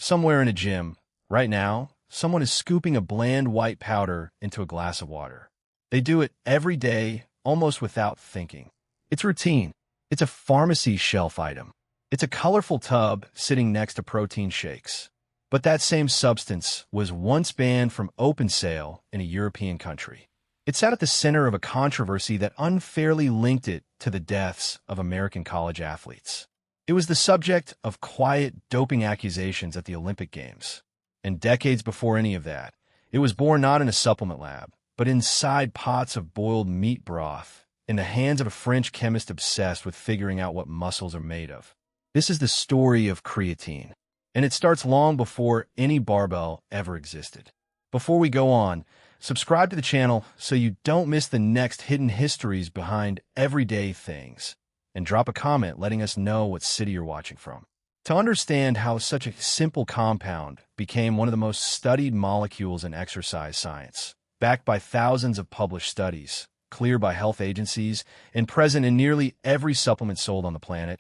Somewhere in a gym, right now, someone is scooping a bland white powder into a glass of water. They do it every day, almost without thinking. It's routine. It's a pharmacy shelf item. It's a colorful tub sitting next to protein shakes. But that same substance was once banned from open sale in a European country. It sat at the center of a controversy that unfairly linked it to the deaths of American college athletes. It was the subject of quiet doping accusations at the Olympic Games. And decades before any of that, it was born not in a supplement lab, but inside pots of boiled meat broth, in the hands of a French chemist obsessed with figuring out what muscles are made of. This is the story of creatine, and it starts long before any barbell ever existed. Before we go on, subscribe to the channel so you don't miss the next hidden histories behind everyday things, and drop a comment letting us know what city you're watching from. To understand how such a simple compound became one of the most studied molecules in exercise science, backed by thousands of published studies, cleared by health agencies, and present in nearly every supplement sold on the planet,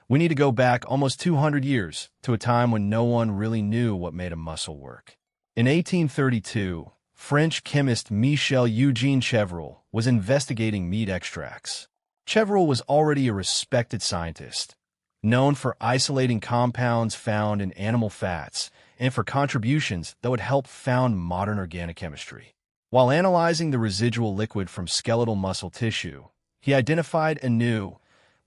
we need to go back almost 200 years to a time when no one really knew what made a muscle work. In 1832, French chemist Michel-Eugène Chevreul was investigating meat extracts. Chevreul was already a respected scientist, known for isolating compounds found in animal fats and for contributions that would help found modern organic chemistry. While analyzing the residual liquid from skeletal muscle tissue, he identified a new,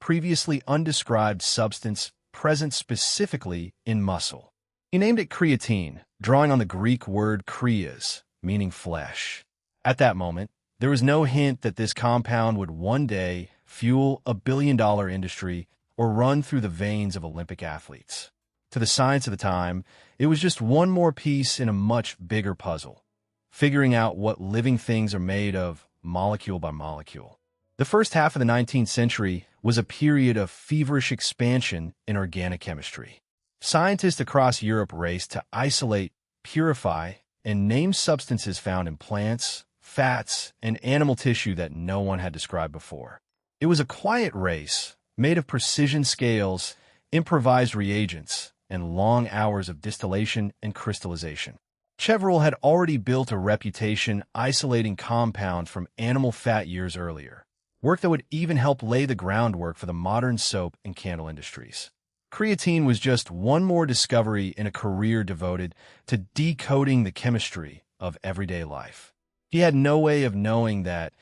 previously undescribed substance present specifically in muscle. He named it creatine, drawing on the Greek word kreas, meaning flesh. At that moment, there was no hint that this compound would one day fuel a billion-dollar industry or run through the veins of Olympic athletes. To the science of the time, it was just one more piece in a much bigger puzzle, figuring out what living things are made of molecule by molecule. The first half of the 19th century was a period of feverish expansion in organic chemistry. Scientists across Europe raced to isolate, purify, and name substances found in plants, fats, and animal tissue that no one had described before. It was a quiet race, made of precision scales, improvised reagents, and long hours of distillation and crystallization. Chevreul had already built a reputation isolating compounds from animal fat years earlier, work that would even help lay the groundwork for the modern soap and candle industries. Creatine was just one more discovery in a career devoted to decoding the chemistry of everyday life. He had no way of knowing that,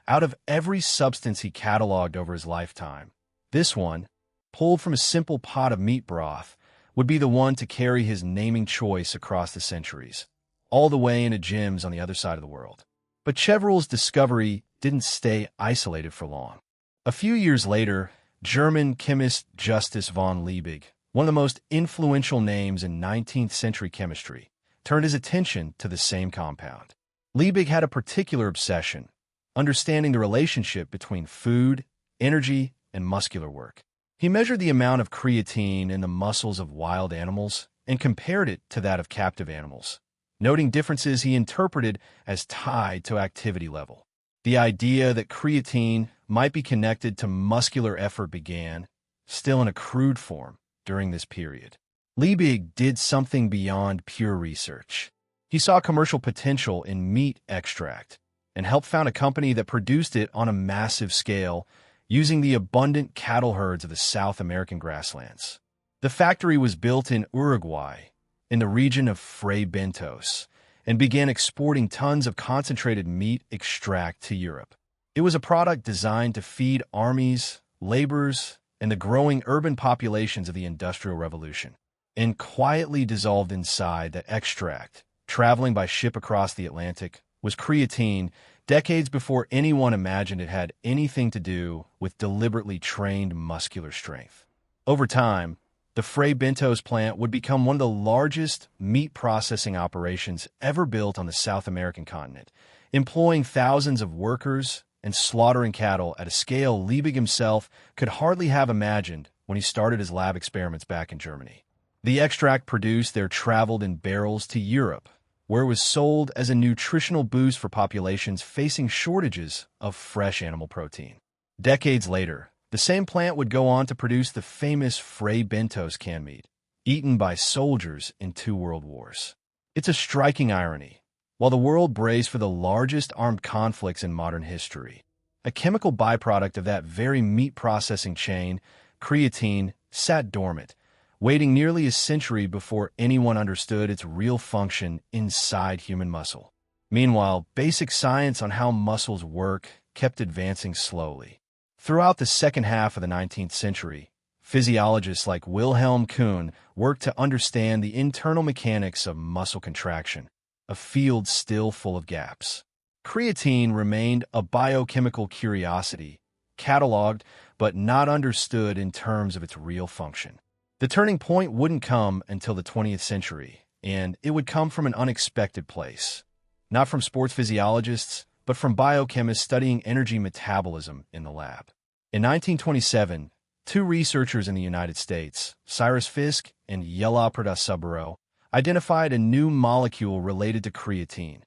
out of every substance he cataloged over his lifetime, this one, pulled from a simple pot of meat broth, would be the one to carry his naming choice across the centuries, all the way into gyms on the other side of the world. But Chevreul's discovery didn't stay isolated for long. A few years later, German chemist Justus von Liebig, one of the most influential names in 19th century chemistry, turned his attention to the same compound. Liebig had a particular obsession, understanding the relationship between food, energy, and muscular work. He measured the amount of creatine in the muscles of wild animals and compared it to that of captive animals, noting differences he interpreted as tied to activity level. The idea that creatine might be connected to muscular effort began, still in a crude form, during this period. Liebig did something beyond pure research. He saw commercial potential in meat extract and helped found a company that produced it on a massive scale using the abundant cattle herds of the South American grasslands. The factory was built in Uruguay, in the region of Fray Bentos, and began exporting tons of concentrated meat extract to Europe. It was a product designed to feed armies, laborers, and the growing urban populations of the Industrial Revolution. And quietly dissolved inside that extract, traveling by ship across the Atlantic, was creatine, decades before anyone imagined it had anything to do with deliberately trained muscular strength. Over time, the Fray Bentos plant would become one of the largest meat processing operations ever built on the South American continent, employing thousands of workers and slaughtering cattle at a scale Liebig himself could hardly have imagined when he started his lab experiments back in Germany. The extract produced there traveled in barrels to Europe, where it was sold as a nutritional boost for populations facing shortages of fresh animal protein. Decades later, the same plant would go on to produce the famous Fray Bentos canned meat, eaten by soldiers in 2 world wars. It's a striking irony. While the world braced for the largest armed conflicts in modern history, a chemical byproduct of that very meat processing chain, creatine, sat dormant, waiting nearly a century before anyone understood its real function inside human muscle. Meanwhile, basic science on how muscles work kept advancing slowly. Throughout the second half of the 19th century, physiologists like Wilhelm Kuhn worked to understand the internal mechanics of muscle contraction, a field still full of gaps. Creatine remained a biochemical curiosity, cataloged but not understood in terms of its real function. The turning point wouldn't come until the 20th century, and it would come from an unexpected place. Not from sports physiologists, but from biochemists studying energy metabolism in the lab. In 1927, two researchers in the United States, Cyrus Fisk and Yella Subarow, identified a new molecule related to creatine,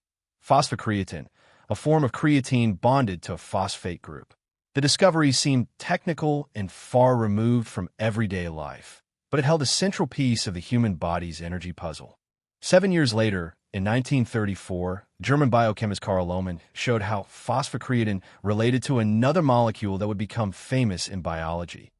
phosphocreatine, a form of creatine bonded to a phosphate group. The discovery seemed technical and far removed from everyday life, but it held a central piece of the human body's energy puzzle. 7 years later, in 1934, German biochemist Carl Lohmann showed how phosphocreatine related to another molecule that would become famous in biology.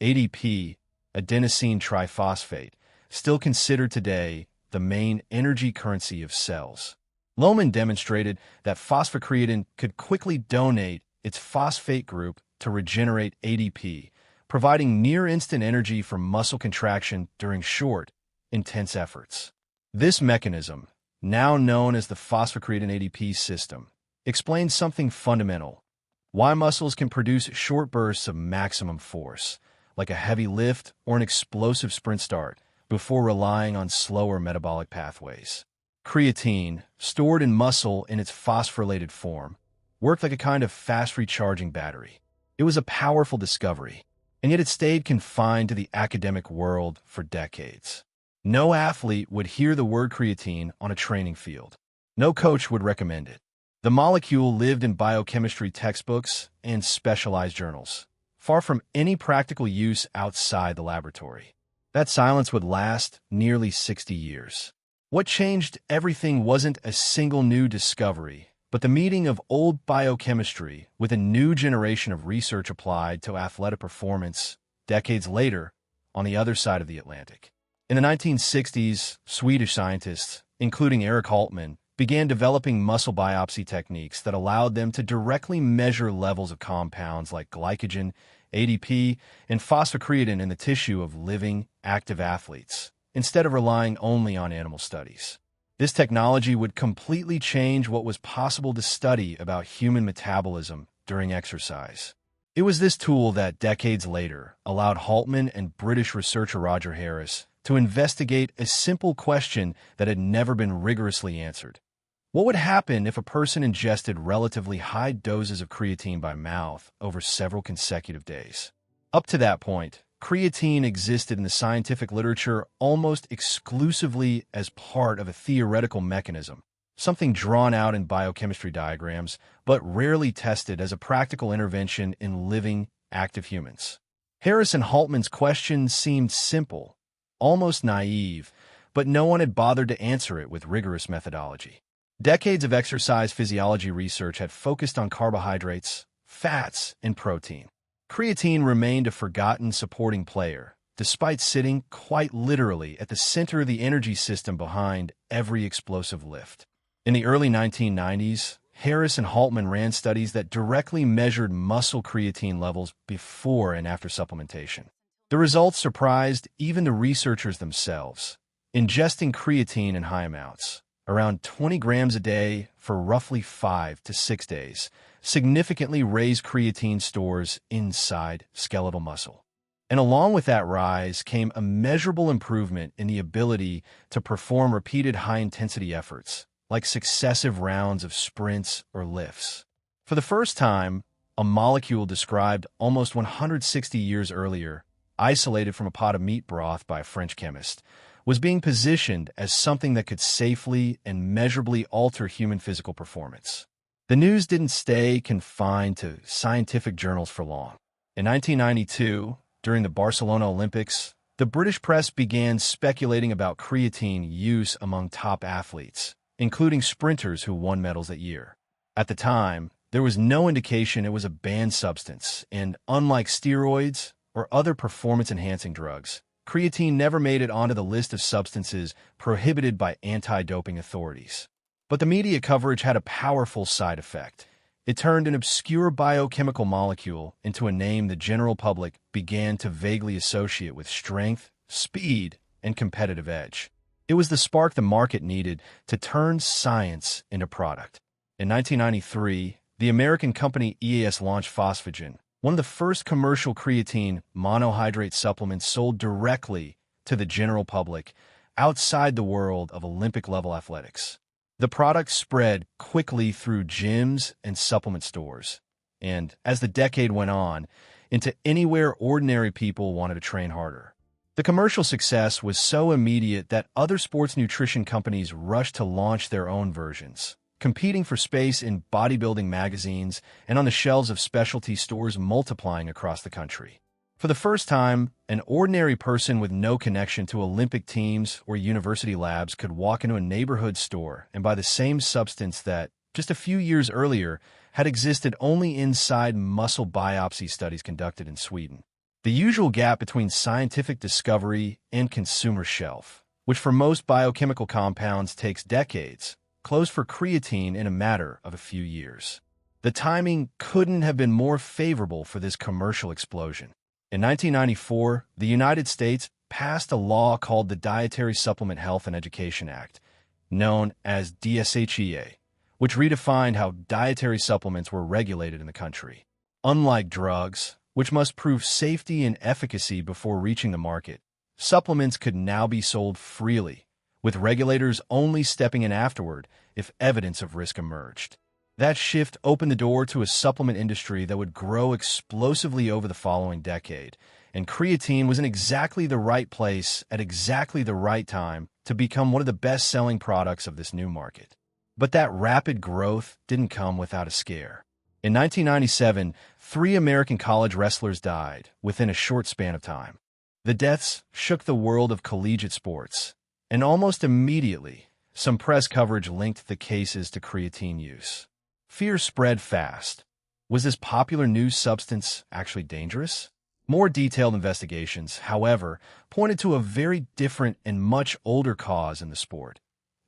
ADP, adenosine triphosphate, still considered today the main energy currency of cells. Lohmann demonstrated that phosphocreatine could quickly donate its phosphate group to regenerate ADP, providing near-instant energy for muscle contraction during short, intense efforts. This mechanism, now known as the phosphocreatine ADP system, explains something fundamental: why muscles can produce short bursts of maximum force, like a heavy lift or an explosive sprint start, before relying on slower metabolic pathways. Creatine, stored in muscle in its phosphorylated form, worked like a kind of fast recharging battery. It was a powerful discovery, and yet it stayed confined to the academic world for decades. No athlete would hear the word creatine on a training field. No coach would recommend it. The molecule lived in biochemistry textbooks and specialized journals, far from any practical use outside the laboratory. That silence would last nearly 60 years. What changed everything wasn't a single new discovery, but the meeting of old biochemistry with a new generation of research applied to athletic performance decades later on the other side of the Atlantic. In the 1960s, Swedish scientists, including Eric Haltman, began developing muscle biopsy techniques that allowed them to directly measure levels of compounds like glycogen, ADP, and phosphocreatine in the tissue of living, active athletes, instead of relying only on animal studies. This technology would completely change what was possible to study about human metabolism during exercise. It was this tool that, decades later, allowed Haltman and British researcher Roger Harris to investigate a simple question that had never been rigorously answered. What would happen if a person ingested relatively high doses of creatine by mouth over several consecutive days? Up to that point, creatine existed in the scientific literature almost exclusively as part of a theoretical mechanism, something drawn out in biochemistry diagrams, but rarely tested as a practical intervention in living, active humans. Harris and Haltman's question seemed simple, almost naive, but no one had bothered to answer it with rigorous methodology. Decades of exercise physiology research had focused on carbohydrates, fats, and protein. Creatine remained a forgotten supporting player, despite sitting quite literally at the center of the energy system behind every explosive lift. In the early 1990s, Harris and Haltman ran studies that directly measured muscle creatine levels before and after supplementation. The results surprised even the researchers themselves. Ingesting creatine in high amounts, around 20 grams a day for roughly 5 to 6 days, significantly raised creatine stores inside skeletal muscle. And along with that rise came a measurable improvement in the ability to perform repeated high-intensity efforts, like successive rounds of sprints or lifts. For the first time, a molecule described almost 160 years earlier, isolated from a pot of meat broth by a French chemist, was being positioned as something that could safely and measurably alter human physical performance. The news didn't stay confined to scientific journals for long. In 1992, during the Barcelona Olympics, the British press began speculating about creatine use among top athletes, including sprinters who won medals that year. At the time, there was no indication it was a banned substance, and unlike steroids or other performance-enhancing drugs, creatine never made it onto the list of substances prohibited by anti-doping authorities. But the media coverage had a powerful side effect. It turned an obscure biochemical molecule into a name the general public began to vaguely associate with strength, speed, and competitive edge. It was the spark the market needed to turn science into product. In 1993, the American company EAS launched Phosphagen, one of the first commercial creatine monohydrate supplements sold directly to the general public outside the world of Olympic-level athletics. The product spread quickly through gyms and supplement stores, and as the decade went on, into anywhere ordinary people wanted to train harder. The commercial success was so immediate that other sports nutrition companies rushed to launch their own versions, competing for space in bodybuilding magazines and on the shelves of specialty stores multiplying across the country. For the first time, an ordinary person with no connection to Olympic teams or university labs could walk into a neighborhood store and buy the same substance that, just a few years earlier, had existed only inside muscle biopsy studies conducted in Sweden. The usual gap between scientific discovery and consumer shelf, which for most biochemical compounds takes decades, closed for creatine in a matter of a few years. The timing couldn't have been more favorable for this commercial explosion. In 1994, the United States passed a law called the Dietary Supplement Health and Education Act, known as DSHEA, which redefined how dietary supplements were regulated in the country. Unlike drugs, which must prove safety and efficacy before reaching the market, supplements could now be sold freely, with regulators only stepping in afterward if evidence of risk emerged. That shift opened the door to a supplement industry that would grow explosively over the following decade, and creatine was in exactly the right place at exactly the right time to become one of the best-selling products of this new market. But that rapid growth didn't come without a scare. In 1997, 3 American college wrestlers died within a short span of time. The deaths shook the world of collegiate sports, and almost immediately, some press coverage linked the cases to creatine use. Fear spread fast. Was this popular new substance actually dangerous? More detailed investigations, however, pointed to a very different and much older cause in the sport: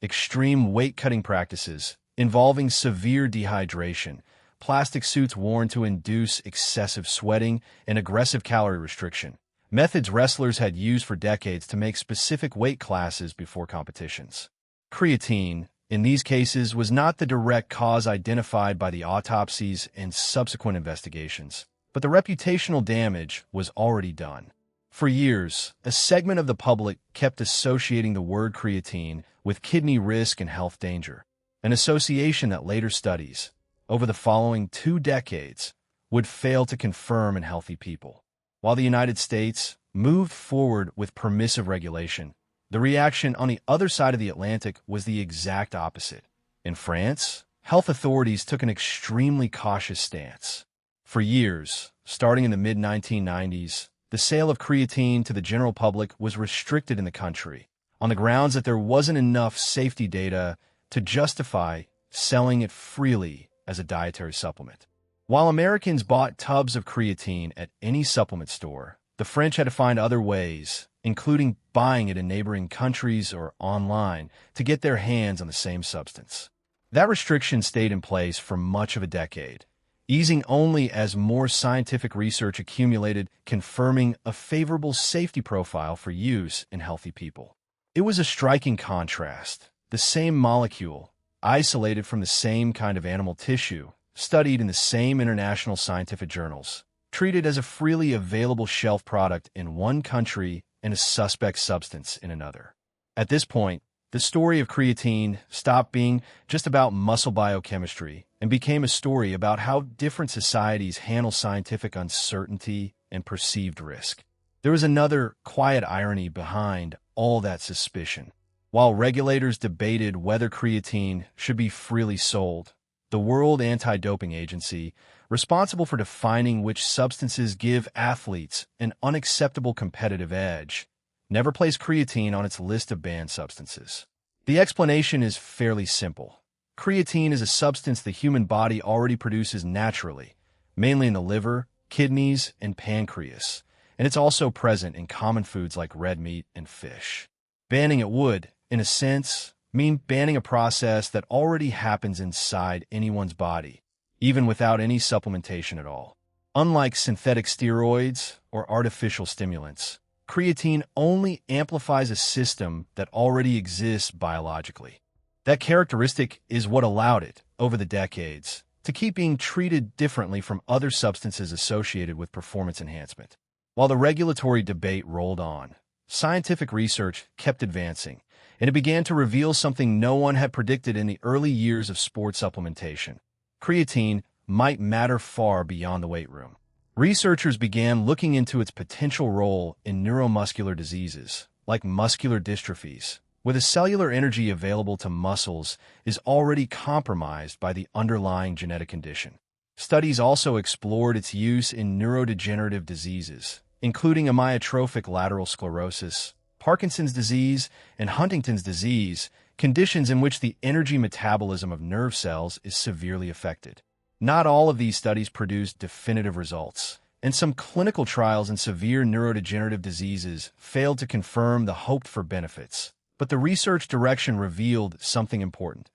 extreme weight-cutting practices involving severe dehydration, plastic suits worn to induce excessive sweating, and aggressive calorie restriction, methods wrestlers had used for decades to make specific weight classes before competitions. Creatine, in these cases, was not the direct cause identified by the autopsies and subsequent investigations, but the reputational damage was already done. For years, a segment of the public kept associating the word creatine with kidney risk and health danger, an association that later studies, over the following 2 decades, would fail to confirm in healthy people. While the United States moved forward with permissive regulation, the reaction on the other side of the Atlantic was the exact opposite. In France, health authorities took an extremely cautious stance. For years, starting in the mid-1990s, the sale of creatine to the general public was restricted in the country, on the grounds that there wasn't enough safety data to justify selling it freely as a dietary supplement. While Americans bought tubs of creatine at any supplement store, the French had to find other ways, including buying it in neighboring countries or online, to get their hands on the same substance. That restriction stayed in place for much of a decade, easing only as more scientific research accumulated, confirming a favorable safety profile for use in healthy people. It was a striking contrast. The same molecule, isolated from the same kind of animal tissue, studied in the same international scientific journals, treated as a freely available shelf product in one country and a suspect substance in another. At this point, the story of creatine stopped being just about muscle biochemistry and became a story about how different societies handle scientific uncertainty and perceived risk. There was another quiet irony behind all that suspicion. While regulators debated whether creatine should be freely sold, the World Anti-Doping Agency, responsible for defining which substances give athletes an unacceptable competitive edge, never placed creatine on its list of banned substances. The explanation is fairly simple. Creatine is a substance the human body already produces naturally, mainly in the liver, kidneys, and pancreas, and it's also present in common foods like red meat and fish. Banning it would, in a sense, mean banning a process that already happens inside anyone's body, even without any supplementation at all. Unlike synthetic steroids or artificial stimulants, creatine only amplifies a system that already exists biologically. That characteristic is what allowed it, over the decades, to keep being treated differently from other substances associated with performance enhancement. While the regulatory debate rolled on, scientific research kept advancing, and it began to reveal something no one had predicted in the early years of sports supplementation. Creatine might matter far beyond the weight room. Researchers began looking into its potential role in neuromuscular diseases, like muscular dystrophies, where the cellular energy available to muscles is already compromised by the underlying genetic condition. Studies also explored its use in neurodegenerative diseases, including amyotrophic lateral sclerosis, Parkinson's disease, and Huntington's disease, conditions in which the energy metabolism of nerve cells is severely affected. Not all of these studies produced definitive results, and some clinical trials in severe neurodegenerative diseases failed to confirm the hoped-for benefits. But the research direction revealed something important.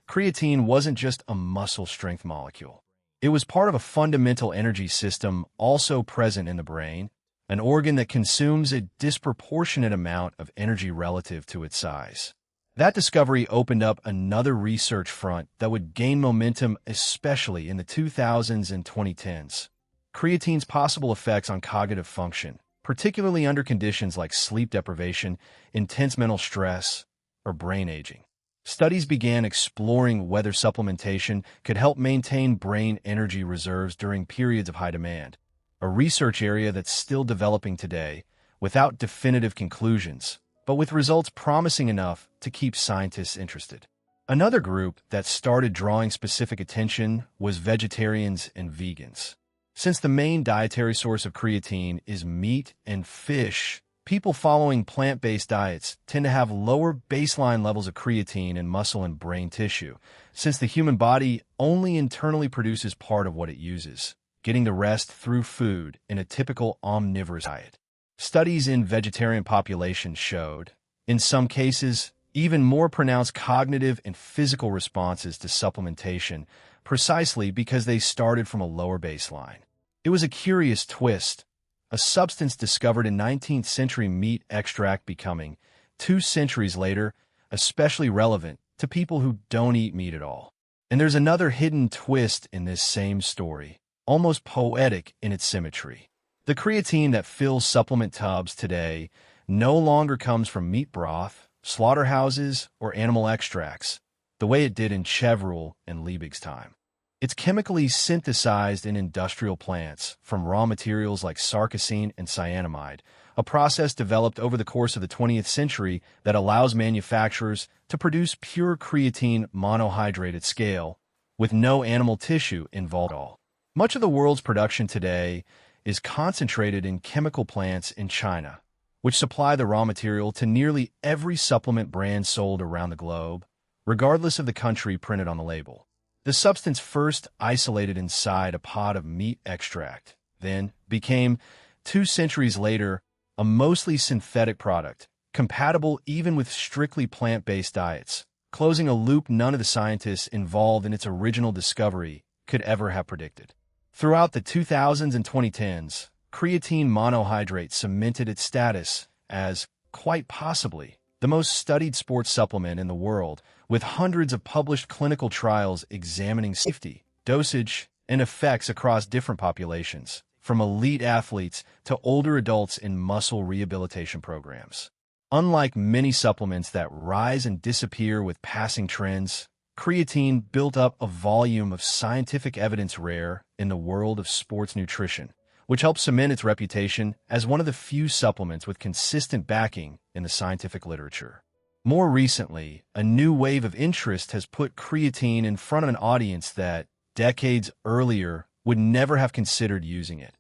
Creatine wasn't just a muscle strength molecule. It was part of a fundamental energy system also present in the brain, an organ that consumes a disproportionate amount of energy relative to its size. That discovery opened up another research front that would gain momentum especially in the 2000s and 2010s. Creatine's possible effects on cognitive function, particularly under conditions like sleep deprivation, intense mental stress, or brain aging. Studies began exploring whether supplementation could help maintain brain energy reserves during periods of high demand, a research area that's still developing today, without definitive conclusions, but with results promising enough to keep scientists interested. Another group that started drawing specific attention was vegetarians and vegans. Since the main dietary source of creatine is meat and fish, people following plant-based diets tend to have lower baseline levels of creatine in muscle and brain tissue, since the human body only internally produces part of what it uses, getting the rest through food in a typical omnivorous diet. Studies in vegetarian populations showed, in some cases, even more pronounced cognitive and physical responses to supplementation, precisely because they started from a lower baseline. It was a curious twist, a substance discovered in 19th century meat extract becoming, 2 centuries later, especially relevant to people who don't eat meat at all. And there's another hidden twist in this same story, almost poetic in its symmetry. The creatine that fills supplement tubs today no longer comes from meat broth, slaughterhouses, or animal extracts, the way it did in Chevreul and Liebig's time. It's chemically synthesized in industrial plants from raw materials like sarcosine and cyanamide, a process developed over the course of the 20th century that allows manufacturers to produce pure creatine monohydrate at scale, with no animal tissue involved at all. Much of the world's production today is concentrated in chemical plants in China, which supply the raw material to nearly every supplement brand sold around the globe, regardless of the country printed on the label. The substance first isolated inside a pot of meat extract, then became, 2 centuries later, a mostly synthetic product, compatible even with strictly plant-based diets, closing a loop none of the scientists involved in its original discovery could ever have predicted. Throughout the 2000s and 2010s, creatine monohydrate cemented its status as, quite possibly, the most studied sports supplement in the world, with hundreds of published clinical trials examining safety, dosage, and effects across different populations, from elite athletes to older adults in muscle rehabilitation programs. Unlike many supplements that rise and disappear with passing trends, creatine built up a volume of scientific evidence rare in the world of sports nutrition, which helped cement its reputation as one of the few supplements with consistent backing in the scientific literature. More recently, a new wave of interest has put creatine in front of an audience that, decades earlier, would never have considered using it.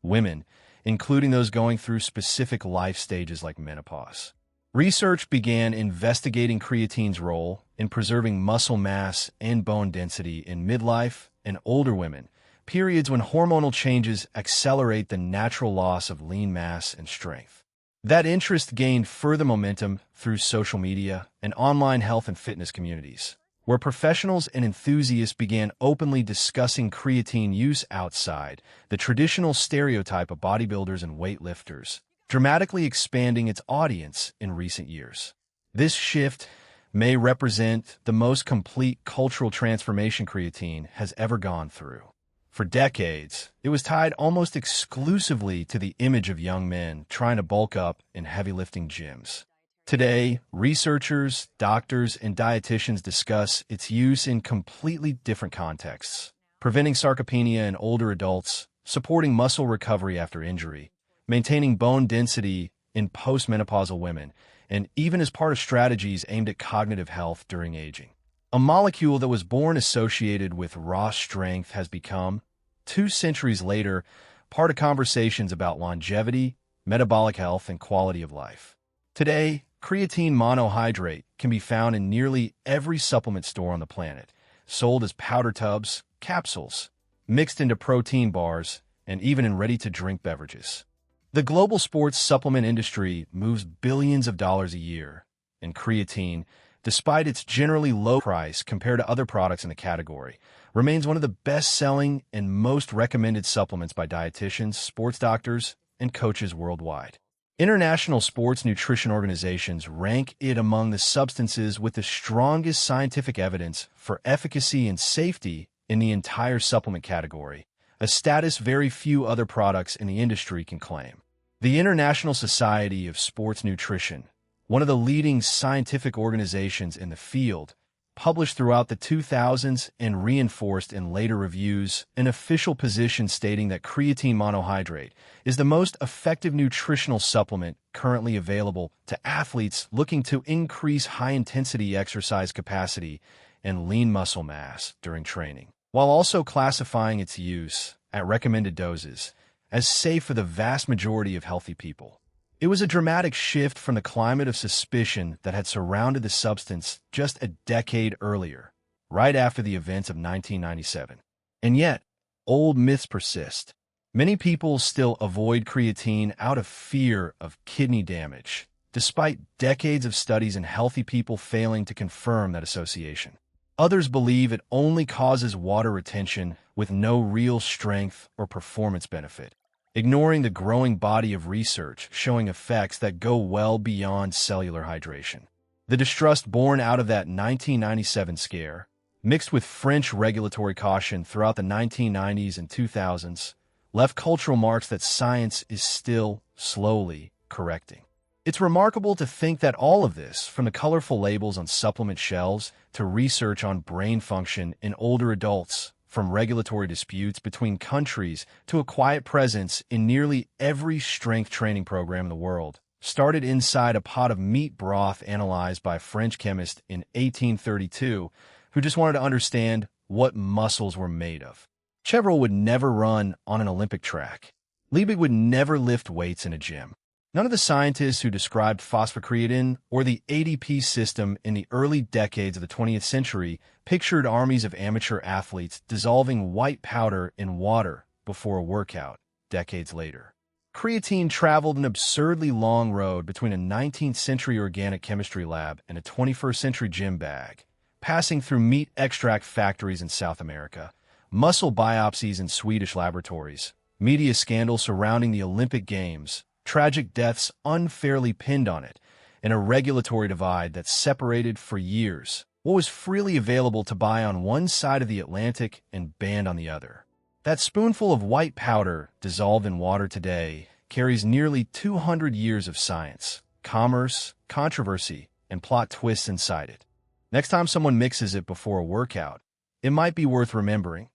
Women, including those going through specific life stages like menopause. Research began investigating creatine's role in preserving muscle mass and bone density in midlife and older women, periods when hormonal changes accelerate the natural loss of lean mass and strength. That interest gained further momentum through social media and online health and fitness communities, where professionals and enthusiasts began openly discussing creatine use outside the traditional stereotype of bodybuilders and weightlifters, dramatically expanding its audience in recent years. This shift may represent the most complete cultural transformation creatine has ever gone through. For decades, it was tied almost exclusively to the image of young men trying to bulk up in heavy-lifting gyms. Today, researchers, doctors, and dietitians discuss its use in completely different contexts, preventing sarcopenia in older adults, supporting muscle recovery after injury, maintaining bone density in postmenopausal women, and even as part of strategies aimed at cognitive health during aging. A molecule that was born associated with raw strength has become, 2 centuries later, part of conversations about longevity, metabolic health, and quality of life. Today, creatine monohydrate can be found in nearly every supplement store on the planet, sold as powder tubs, capsules, mixed into protein bars, and even in ready-to-drink beverages. The global sports supplement industry moves billions of dollars a year, and creatine, despite its generally low price compared to other products in the category, remains one of the best-selling and most recommended supplements by dietitians, sports doctors, and coaches worldwide. International sports nutrition organizations rank it among the substances with the strongest scientific evidence for efficacy and safety in the entire supplement category, a status very few other products in the industry can claim. The International Society of Sports Nutrition, one of the leading scientific organizations in the field, published throughout the 2000s and reinforced in later reviews an official position stating that creatine monohydrate is the most effective nutritional supplement currently available to athletes looking to increase high-intensity exercise capacity and lean muscle mass during training, while also classifying its use at recommended doses as safe for the vast majority of healthy people. It was a dramatic shift from the climate of suspicion that had surrounded the substance just a decade earlier, right after the events of 1997. And yet, old myths persist. Many people still avoid creatine out of fear of kidney damage, despite decades of studies in healthy people failing to confirm that association. Others believe it only causes water retention with no real strength or performance benefit, ignoring the growing body of research showing effects that go well beyond cellular hydration. The distrust born out of that 1997 scare, mixed with French regulatory caution throughout the 1990s and 2000s, left cultural marks that science is still slowly correcting. It's remarkable to think that all of this, from the colorful labels on supplement shelves to research on brain function in older adults, from regulatory disputes between countries to a quiet presence in nearly every strength training program in the world, started inside a pot of meat broth analyzed by a French chemist in 1832 who just wanted to understand what muscles were made of. Chevrolet would never run on an Olympic track. Liebig would never lift weights in a gym. None of the scientists who described phosphocreatine or the ADP system in the early decades of the 20th century pictured armies of amateur athletes dissolving white powder in water before a workout decades later. Creatine traveled an absurdly long road between a 19th century organic chemistry lab and a 21st century gym bag, passing through meat extract factories in South America, muscle biopsies in Swedish laboratories, media scandals surrounding the Olympic Games, tragic deaths unfairly pinned on it, and a regulatory divide that separated for years what was freely available to buy on one side of the Atlantic and banned on the other. That spoonful of white powder dissolved in water today carries nearly 200 years of science, commerce, controversy, and plot twists inside it. Next time someone mixes it before a workout, it might be worth remembering,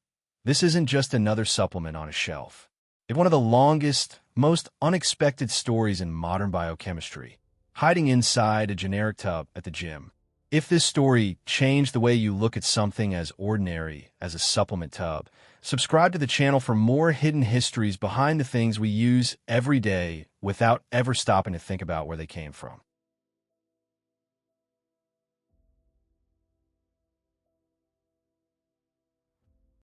this isn't just another supplement on a shelf. It's one of the longest, most unexpected stories in modern biochemistry, hiding inside a generic tub at the gym. If this story changed the way you look at something as ordinary as a supplement tub, subscribe to the channel for more hidden histories behind the things we use every day without ever stopping to think about where they came from.